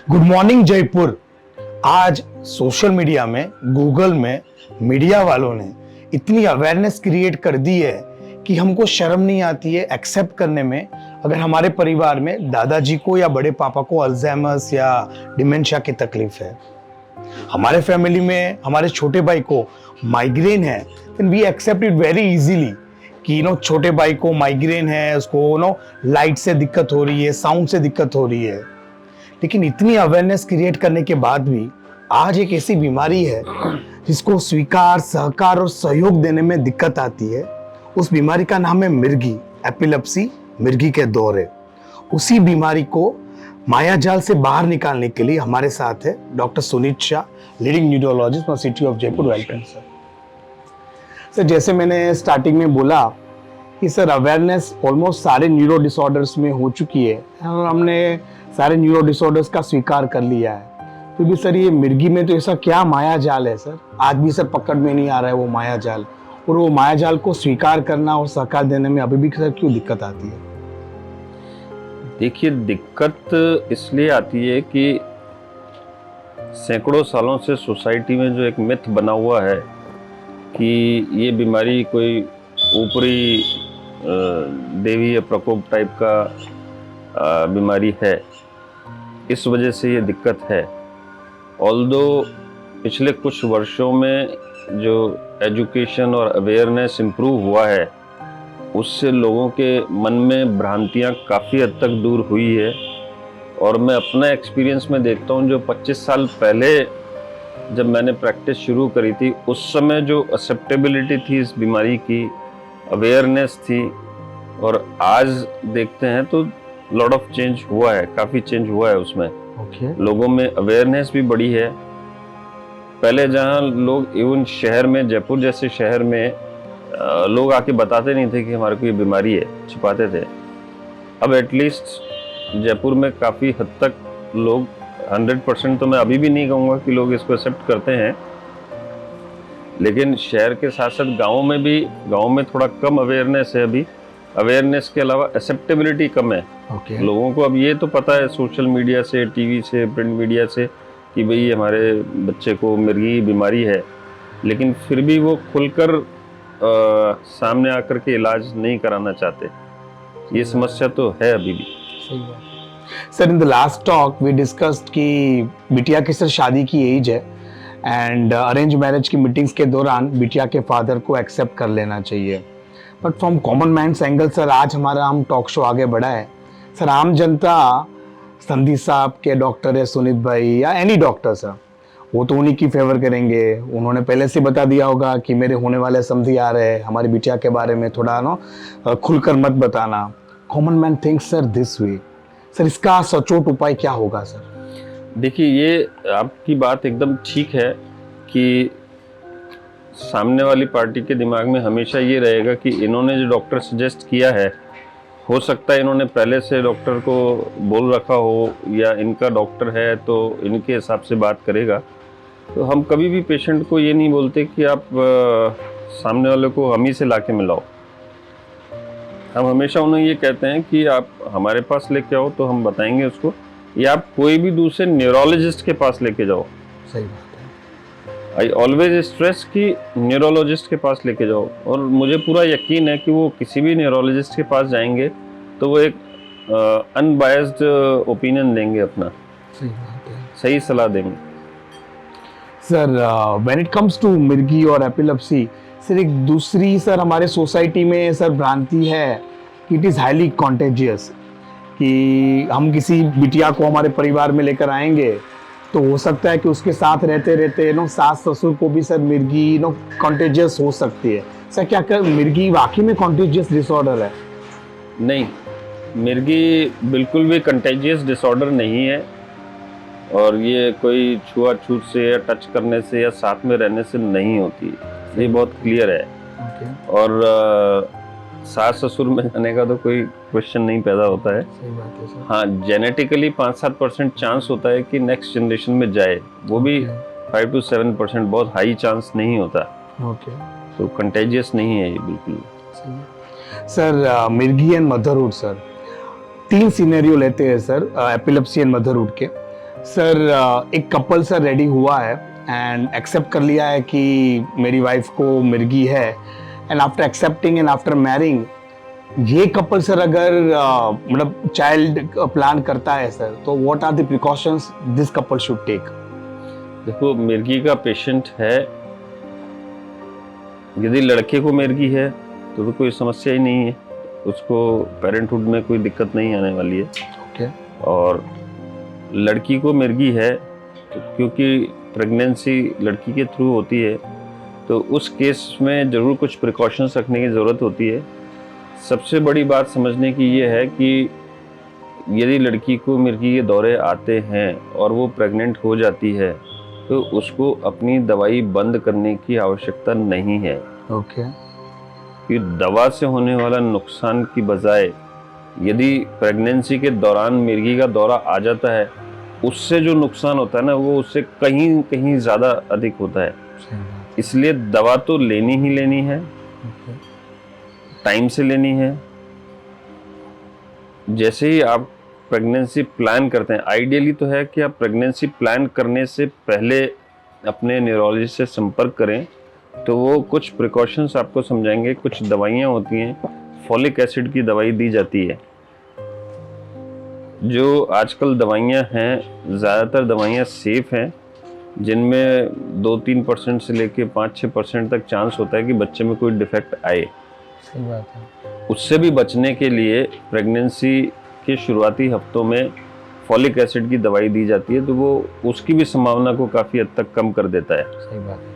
Good morning Jaipur. आज social media में, Google में, मीडिया वालों ने इतनी अवेयरनेस क्रिएट कर दी है कि हमको शर्म नहीं आती है एक्सेप्ट करने में अगर हमारे परिवार में दादाजी को या बड़े पापा को अल्जाइमर्स या डिमेंशिया की तकलीफ है। हमारे फैमिली में हमारे छोटे भाई को माइग्रेन है, then we accept it very easily कि छोटे भाई को माइग्रेन है, उसको लाइट से दिक्कत हो रही है, साउंड से दिक्कत हो रही है। लेकिन इतनी अवेयरनेस क्रिएट करने के बाद भी आज एक ऐसी बीमारी है जिसको स्वीकार, सहकार और सहयोग देने में दिक्कत आती है। उस बीमारी का नाम है मिर्गी, एपिलेप्सी, मिर्गी के दौरे। उसी बीमारी को मायाजाल से बाहर निकालने के लिए हमारे साथ है doctor Suneet Shah, leading neurologist from city of Jaipur. Welcome sir. जैसे मैंने स्टार्टिंग में बोला कि सर अवेयरनेस ऑलमोस्ट सारे न्यूरो डिसऑर्डर्स में हो चुकी है और हमने सारे न्यूरो डिसऑर्डर्स का स्वीकार कर लिया है। फिर भी सर ये मिर्गी में तो ऐसा क्या माया जाल है सर, आज भी सर पकड़ में नहीं आ रहा है वो माया जाल, और वो माया जाल को स्वीकार करना और सहकार देने में अभी भी सर क्यों दिक्कत आती है? देखिए, दिक्कत इसलिए आती है कि सैकड़ों सालों से सोसाइटी में जो एक मिथ बना हुआ है कि ये बीमारी कोई ऊपरी देवी प्रकोप टाइप का बीमारी है, इस वजह से ये दिक्कत है। ऑल्दो पिछले कुछ वर्षों में जो एजुकेशन और अवेयरनेस इम्प्रूव हुआ है, उससे लोगों के मन में भ्रांतियाँ काफ़ी हद तक दूर हुई है। और मैं अपना एक्सपीरियंस में देखता हूँ, जो 25 साल पहले जब मैंने प्रैक्टिस शुरू करी थी, उस समय जो एक्सेप्टेबिलिटी थी इस बीमारी की, अवेयरनेस थी, और आज देखते हैं तो लॉट ऑफ चेंज हुआ है, काफ़ी चेंज हुआ है उसमें। लोगों में अवेयरनेस भी बढ़ी है। पहले जहाँ लोग इवन शहर में, जयपुर जैसे शहर में लोग आके बताते नहीं थे कि हमारे को ये बीमारी है, छिपाते थे। अब एटलीस्ट जयपुर में काफ़ी हद तक लोग 100% तो मैं अभी भी नहीं कहूँगा कि लोग इसको एक्सेप्ट करते हैं, लेकिन शहर के साथ साथ गाँव में थोड़ा कम अवेयरनेस है अभी। अवेयरनेस के अलावा एक्सेप्टेबिलिटी कम है। लोगों को अब ये तो पता है सोशल मीडिया से, टीवी से, प्रिंट मीडिया से कि भाई हमारे बच्चे को मिर्गी बीमारी है, लेकिन फिर भी वो खुलकर सामने आकर के इलाज नहीं कराना चाहते। ये समस्या तो है अभी भी। सही बात। Sir, in the last talk we discussed कि बिटिया की सर शादी की एज है एंड अरेंज मैरिज की मीटिंग्स के दौरान बिटिया के फादर को एक्सेप्ट कर लेना चाहिए। But from common man's angle sir, आज हमारा हम टॉक शो आगे बढ़ा है सर। आम जनता संदीप साहब के डॉक्टर है, सुनीत भाई या एनी डॉक्टर सर, वो तो उन्हीं की फेवर करेंगे। उन्होंने पहले से बता दिया होगा कि मेरे होने वाले समधी आ रहे हैं, हमारी बिटिया के बारे में थोड़ा खुलकर मत बताना। Common man thinks sir this way. Sir, इसका सचोट उपाय क्या होगा सर? देखिए, ये आपकी बात एकदम ठीक है कि सामने वाली पार्टी के दिमाग में हमेशा ये रहेगा कि इन्होंने जो डॉक्टर सजेस्ट किया है, हो सकता है इन्होंने पहले से डॉक्टर को बोल रखा हो, या इनका डॉक्टर है तो इनके हिसाब से बात करेगा। तो हम कभी भी पेशेंट को ये नहीं बोलते कि आप सामने वाले को हम ही से लाके मिलाओ। हम हमेशा उन्हें ये कहते हैं कि आप हमारे पास लेके आओ तो हम बताएंगे उसको, या आप कोई भी दूसरे न्यूरोलॉजिस्ट के पास लेके जाओ। सही बात है। आई ऑलवेज स्ट्रेस कि न्यूरोलॉजिस्ट के पास लेके जाओ, और मुझे पूरा यकीन है कि वो किसी भी न्यूरोलॉजिस्ट के पास जाएंगे तो वो एक अनबायस्ड ओपिनियन देंगे अपना। सही बात है। सही सलाह देंगे। Sir, when it comes to मिर्गी और एपिलेप्सी सर, एक दूसरी सर हमारे सोसाइटी में सर भ्रांति है कि इट इज़ हाईली कॉन्टेजियस, कि हम किसी बिटिया को हमारे परिवार में लेकर आएंगे तो हो सकता है कि उसके साथ रहते रहते सास ससुर को भी सर मिर्गी कॉन्टेजियस हो सकती है। सर, क्या कर मिर्गी वाकई में कॉन्टेजियस डिसऑर्डर है? नहीं, मिर्गी बिल्कुल भी कंटेजियस डिसऑर्डर नहीं है, और ये कोई छुआछूत से या टच करने से या साथ में रहने से नहीं होती। ये बहुत क्लियर है। और सास ससुर में जाने का तो कोई क्वेश्चन नहीं पैदा होता है। सही बात है सर। हाँ, जेनेटिकली 5-7% चांस होता है कि नेक्स्ट जनरेशन में जाए, वो भी 5 to 7%, बहुत हाई चांस नहीं होता। तो कंटेजियस नहीं है ये बिल्कुल। सर, मिर्गी एंड मदरहुड सर, 3 सिनेरियो लेते हैं सर एपिलेप्सी एंड मदरहुड के। सर एक कपल सर रेडी हुआ है एंड एक्सेप्ट कर लिया है कि मेरी वाइफ को मिर्गी है, and after accepting and after marrying ये कपल सर अगर मतलब चाइल्ड प्लान करता है सर, तो what are the precautions this couple should take? देखो, मिर्गी का पेशेंट है, यदि लड़के को मिर्गी है तो कोई समस्या ही नहीं है, उसको पेरेंटहुड में कोई दिक्कत नहीं आने वाली है। ओके। और लड़की को मिर्गी है तो क्योंकि प्रेगनेंसी लड़की के थ्रू होती है, तो उस केस में ज़रूर कुछ प्रिकॉशंस रखने की ज़रूरत होती है। सबसे बड़ी बात समझने की ये है कि यदि लड़की को मिर्गी के दौरे आते हैं और वो प्रेग्नेंट हो जाती है, तो उसको अपनी दवाई बंद करने की आवश्यकता नहीं है। ओके। कि दवा से होने वाला नुकसान की बजाय यदि प्रेगनेंसी के दौरान मिर्गी का दौरा आ जाता है, उससे जो नुकसान होता है ना, वो उससे कहीं कहीं ज़्यादा अधिक होता है। इसलिए दवा तो लेनी ही लेनी है, टाइम से लेनी है। जैसे ही आप प्रेगनेंसी प्लान करते हैं, आइडियली तो है कि आप प्रेगनेंसी प्लान करने से पहले अपने न्यूरोलॉजिस्ट से संपर्क करें, तो वो कुछ प्रिकॉशंस आपको समझाएंगे। कुछ दवाइयाँ होती हैं, फॉलिक एसिड की दवाई दी जाती है। जो आजकल दवाइयाँ हैं, ज़्यादातर दवाइयाँ सेफ हैं, जिनमें 2-3% से लेके 5-6% तक चांस होता है कि बच्चे में कोई डिफेक्ट आए। सही बात है। उससे भी बचने के लिए प्रेगनेंसी के शुरुआती हफ्तों में फॉलिक एसिड की दवाई दी जाती है, तो वो उसकी भी संभावना को काफ़ी हद तक कम कर देता है। सही बात है।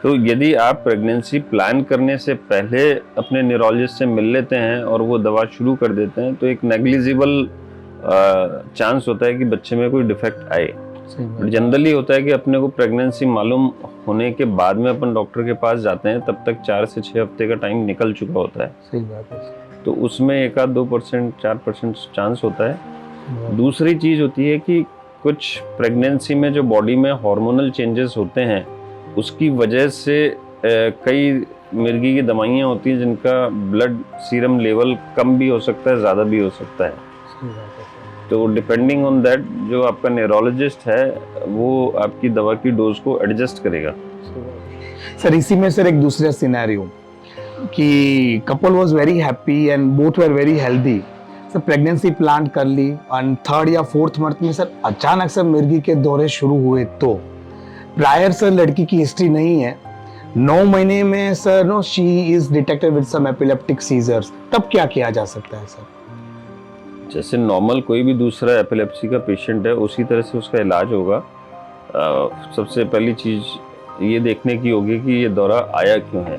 तो यदि आप प्रेगनेंसी प्लान करने से पहले अपने न्यूरोलॉजिस्ट से मिल लेते हैं और वो दवा शुरू कर देते हैं, तो एक नेग्लिजिबल चांस होता है कि बच्चे में कोई डिफेक्ट आए। जनरली होता है कि अपने को प्रेगनेंसी मालूम होने के बाद में अपन डॉक्टर के पास जाते हैं, तब तक 4 से 6 हफ्ते का टाइम निकल चुका होता है। सही बात है। तो उसमें 1-2%, 4% चांस होता है। दूसरी चीज़ होती है कि कुछ प्रेगनेंसी में जो बॉडी में हार्मोनल चेंजेस होते हैं, उसकी वजह से कई मिर्गी की दवाइयाँ होती हैं जिनका ब्लड सीरम लेवल कम भी हो सकता है, ज़्यादा भी हो सकता है। सही बात है। तो डिपेंडिंग ऑन दैट, जो आपका न्यूरोलॉजिस्ट है वो आपकी दवा की डोज को एडजस्ट करेगा। सर इसी में सर एक दूसरा सिनेरियो कि couple was very happy and both were very healthy, sir pregnancy plan कर ली एंड 3rd या 4th मंथ में सर अचानक सर मिर्गी के दौरे शुरू हुए, तो प्रायर सर लड़की की हिस्ट्री नहीं है, 9 महीने में sir no she is detected with some epileptic seizures, तब क्या किया जा सकता है सर? जैसे नॉर्मल कोई भी दूसरा एपिलेप्सी का पेशेंट है, उसी तरह से उसका इलाज होगा। सबसे पहली चीज़ ये देखने की होगी कि ये दौरा आया क्यों है।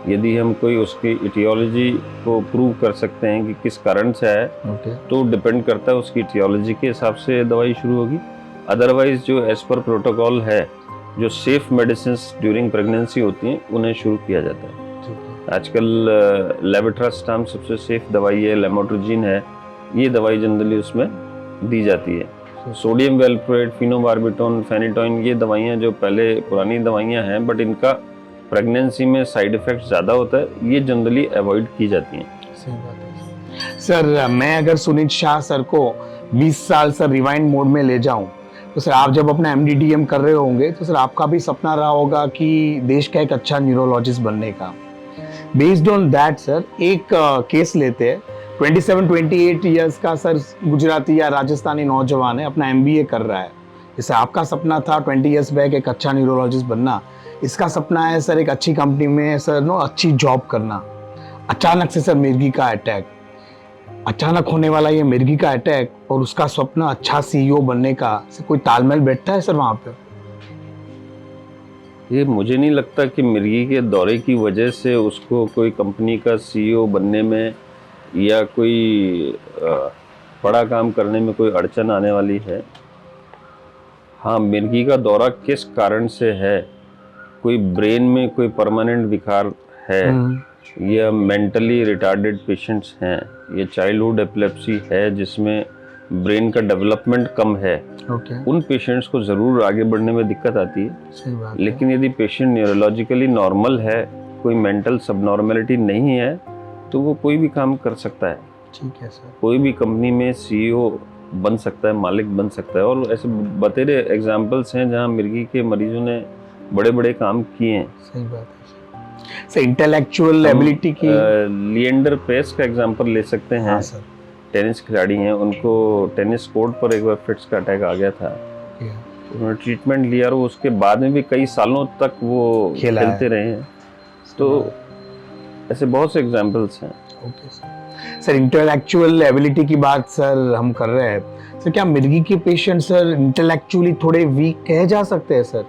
यदि हम कोई उसकी इटियोलॉजी को प्रूव कर सकते हैं कि किस कारण से आया है, तो डिपेंड करता है उसकी इटियोलॉजी के हिसाब से दवाई शुरू होगी। अदरवाइज जो एज पर प्रोटोकॉल है, जो सेफ मेडिसिन ड्यूरिंग प्रेगनेंसी होती हैं, उन्हें शुरू किया जाता है। आजकल लेवेट्रास्टाम सबसे सेफ दवाई है, लेमोट्रोजिन है, ये दवाई जनरली उसमें दी जाती है। सोडियम वेलप्रोएट, फिनोबार्बिटोन, फेनिटोइन, ये दवाइयाँ जो पहले पुरानी दवाइयाँ हैं, बट इनका प्रेगनेंसी में साइड इफेक्ट ज़्यादा होता है, ये जनरली अवॉइड की जाती हैं। सही बात है। सर मैं अगर सुनीत शाह सर को 20 साल सर रिवाइंड मोड में ले जाऊं, तो सर आप जब अपना MD-DM कर रहे होंगे, तो सर आपका भी सपना रहा होगा कि देश का एक अच्छा न्यूरोलॉजिस्ट बनने का। बेस्ड ऑन दैट सर एक केस लेते हैं, 27-28 ईयर्स का सर गुजराती या राजस्थानी नौजवान है, अपना MBA कर रहा है। जैसे आपका सपना था 20 ईयर्स बैक एक अच्छा न्यूरोलॉजिस्ट बनना, इसका सपना है सर एक अच्छी कंपनी में सर नो अच्छी जॉब करना। अचानक से सर मिर्गी का अटैक, अचानक होने वाला ये मिर्गी का अटैक और उसका सपना अच्छा CEO बनने का, सर कोई तालमेल बैठता है सर वहाँ पे? ये मुझे नहीं लगता कि मिर्गी के दौरे की वजह से उसको कोई कंपनी का CEO बनने में या कोई बड़ा काम करने में कोई अड़चन आने वाली है। हाँ, मिर्गी का दौरा किस कारण से है, कोई ब्रेन में कोई परमानेंट विकार है, या मेंटली रिटार्डेड पेशेंट्स हैं, या चाइल्डहुड एपिलेप्सी है जिसमें ब्रेन का डेवलपमेंट कम है, उन पेशेंट्स को ज़रूर आगे बढ़ने में दिक्कत आती है। सही बात लेकिन यदि पेशेंट न्यूरोलॉजिकली नॉर्मल है, कोई मेंटल सबनॉर्मेलिटी नहीं है, तो वो कोई भी काम कर सकता है। ठीक है सर। कोई भी कंपनी में CEO बन सकता है, मालिक बन सकता है। और ऐसे बतेरे एग्जाम्पल्स हैं जहाँ मिर्गी के मरीजों ने बड़े बड़े काम किए हैं। सही बात है सर। इंटेलेक्चुअल एबिलिटी की लिएंडर पेस का एग्जांपल ले सकते हैं। हाँ सर। टेनिस खिलाड़ी हैं, उनको टेनिस कोर्ट पर एक बार फिट्स का अटैक आ गया था। उन्होंने ट्रीटमेंट लिया और उसके बाद में भी कई सालों तक वो खेलते रहे हैं। तो ऐसे बहुत से एग्जांपल्स हैं। ओके सर, इंटेलेक्चुअल एबिलिटी की बात सर हम कर रहे हैं सर, क्या मिर्गी के पेशेंट सर इंटेलेक्चुअली थोड़े वीक कहे जा सकते हैं सर?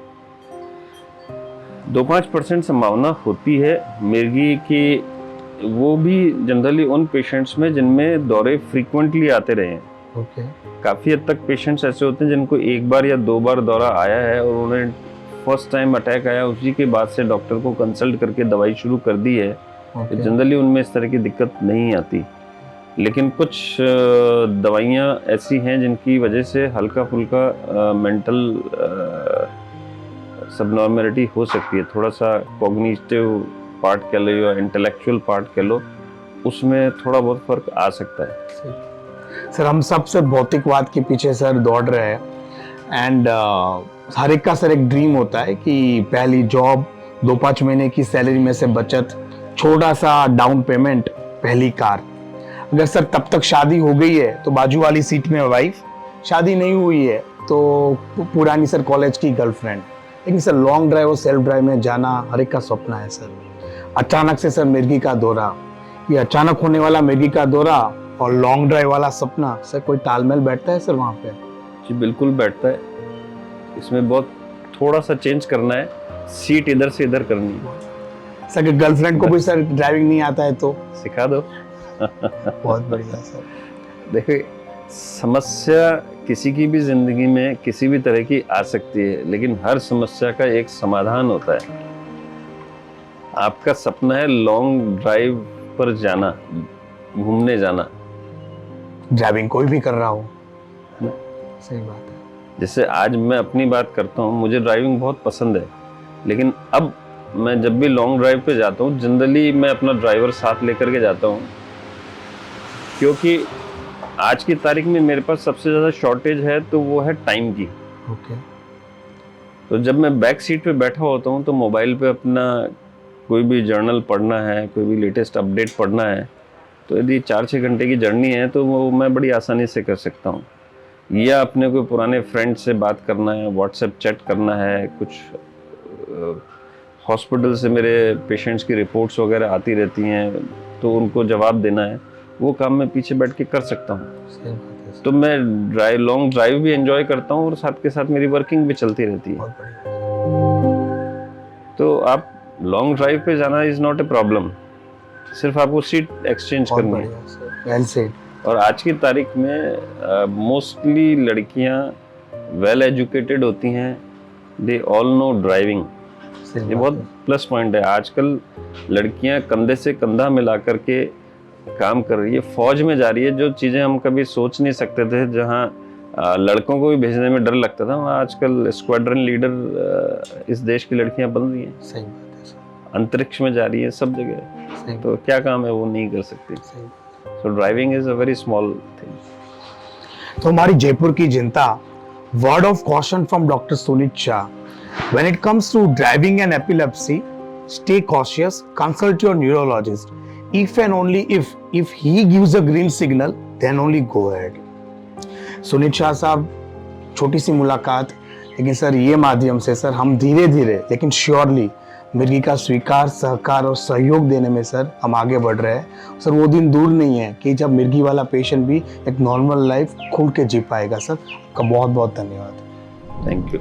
2-5% संभावना होती है मिर्गी की, वो भी जनरली उन पेशेंट्स में जिनमें दौरे फ्रीक्वेंटली आते रहे हैं। ओके। काफ़ी हद तक पेशेंट्स ऐसे होते हैं जिनको एक बार या 2 बार दौरा आया है और उन्हें फर्स्ट टाइम अटैक आया, उसी के बाद से डॉक्टर को कंसल्ट करके दवाई शुरू कर दी है। तो जनरली उनमें इस तरह की दिक्कत नहीं आती। लेकिन कुछ दवाइयाँ ऐसी हैं जिनकी वजह से हल्का फुल्का मेंटल सबनॉर्मेलिटी हो सकती है, थोड़ा सा कॉग्निटिव पार्ट कह लो या इंटेलेक्चुअल पार्ट कह लो, उसमें थोड़ा बहुत फर्क आ सकता है। सर हम सबसे भौतिकवाद के पीछे सर दौड़ रहे हैं एंड हर एक का सर एक ड्रीम होता है कि पहली जॉब, 2-5 महीने की सैलरी में से बचत, छोटा सा डाउन पेमेंट, पहली कार। अगर सर तब तक शादी हो गई है तो बाजू वाली सीट में वाइफ, शादी नहीं हुई है तो पुरानी सर कॉलेज की गर्लफ्रेंड। लेकिन सर लॉन्ग ड्राइव और सेल्फ ड्राइव में जाना हर एक का सपना है सर। अचानक से सर मिर्गी का दौरा, ये अचानक होने वाला मिर्गी का दौरा और लॉन्ग ड्राइव वाला सपना, सर कोई तालमेल बैठता है सर वहाँ पे? जी बिल्कुल बैठता है। इसमें बहुत थोड़ा सा चेंज करना है, सीट इधर से इधर करनी है। सर कि गर्लफ्रेंड को भी सर ड्राइविंग नहीं आता है तो सिखा दो। बहुत बढ़िया सर। देखिए, समस्या किसी की भी जिंदगी में किसी भी तरह की आ सकती है, लेकिन हर समस्या का एक समाधान होता है। आपका सपना है लॉन्ग ड्राइव पर जाना, घूमने जाना, ड्राइविंग कोई भी कर रहा हो, सही बात है। जैसे आज मैं अपनी बात करता हूँ, मुझे ड्राइविंग बहुत पसंद है, लेकिन अब मैं जब भी लॉन्ग ड्राइव पे जाता हूँ जनरली मैं अपना ड्राइवर साथ लेकर के जाता हूँ, क्योंकि आज की तारीख में मेरे पास सबसे ज़्यादा शॉर्टेज है तो वो है टाइम की। ओके। तो जब मैं बैक सीट पे बैठा होता हूँ तो मोबाइल पे अपना कोई भी जर्नल पढ़ना है, कोई भी लेटेस्ट अपडेट पढ़ना है, तो यदि 4-6 घंटे की जर्नी है तो वो मैं बड़ी आसानी से कर सकता हूँ। या अपने कोई पुराने फ्रेंड से बात करना है, व्हाट्सएप चैट करना है, कुछ हॉस्पिटल से मेरे पेशेंट्स की रिपोर्ट्स वगैरह आती रहती हैं तो उनको जवाब देना है, वो काम मैं पीछे बैठ के कर सकता हूँ। तो मैं लॉन्ग ड्राइव भी एंजॉय करता हूँ और साथ के साथ मेरी वर्किंग भी चलती रहती है। तो आप लॉन्ग ड्राइव पे जाना इज नॉट ए प्रॉब्लम, सिर्फ आपको सीट एक्सचेंज करनी है। Well said. और आज की तारीख में मोस्टली लड़कियां वेल एजुकेटेड होती हैं, दे ऑल नो ड्राइविंग। ये बहुत प्लस पॉइंट है। आजकल लड़कियां कंधे से कंधा मिला करके काम कर रही है, फौज में जा रही है, जो चीज़ें हम कभी सोच नहीं सकते थे। जहाँ लड़कों को भी भेजने में डर लगता था, वहाँ आजकल स्क्वाड्रन लीडर इस देश की लड़कियां बन रही हैं। सही बात है सर। अंतरिक्ष में जा रही है, सब जगह। तो क्या काम है वो नहीं कर सकती। So driving is a very small thing. तो हमारी जयपुर की जनता, word of caution from doctor Suneet Shah, when it comes to driving and epilepsy, stay cautious, consult your neurologist. If and only if he gives a green signal, then only go ahead. Sunit Shah साहब, छोटी सी मुलाकात, लेकिन sir ये माध्यम से sir हम धीरे धीरे लेकिन श्योरली मिर्गी का स्वीकार, सहकार और सहयोग देने में सर हम आगे बढ़ रहे हैं। सर वो दिन दूर नहीं है कि जब मिर्गी वाला पेशेंट भी एक नॉर्मल लाइफ खुल के जी पाएगा। सर आपका बहुत बहुत धन्यवाद। Thank you.